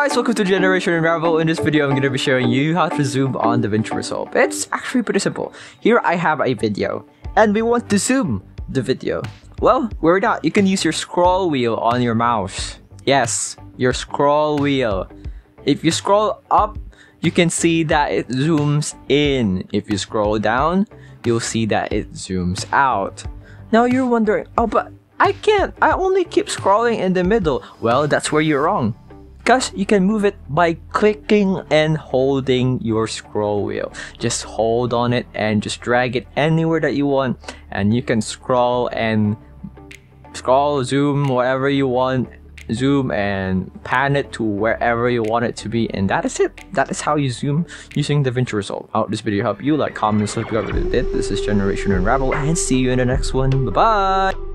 guys, welcome to Generation Unravel. In this video, I'm going to be showing you how to zoom on Davinci Resolve. It's actually pretty simple. Here I have a video, and we want to zoom the video. Well, worry not, you can use your scroll wheel on your mouse. Yes, your scroll wheel. If you scroll up, you can see that it zooms in. If you scroll down, you'll see that it zooms out. Now you're wondering, oh, but I can't. I only keep scrolling in the middle. Well, that's where you're wrong. Because you can move it by clicking and holding your scroll wheel. Just hold on it and just drag it anywhere that you want. And you can scroll, zoom, whatever you want. Zoom and pan it to wherever you want it to be. And that is it. That is how you zoom using Davinci Resolve. I hope this video helped you. Like, comment, subscribe if it did. This is Generation Unravel, and see you in the next one. Bye-bye!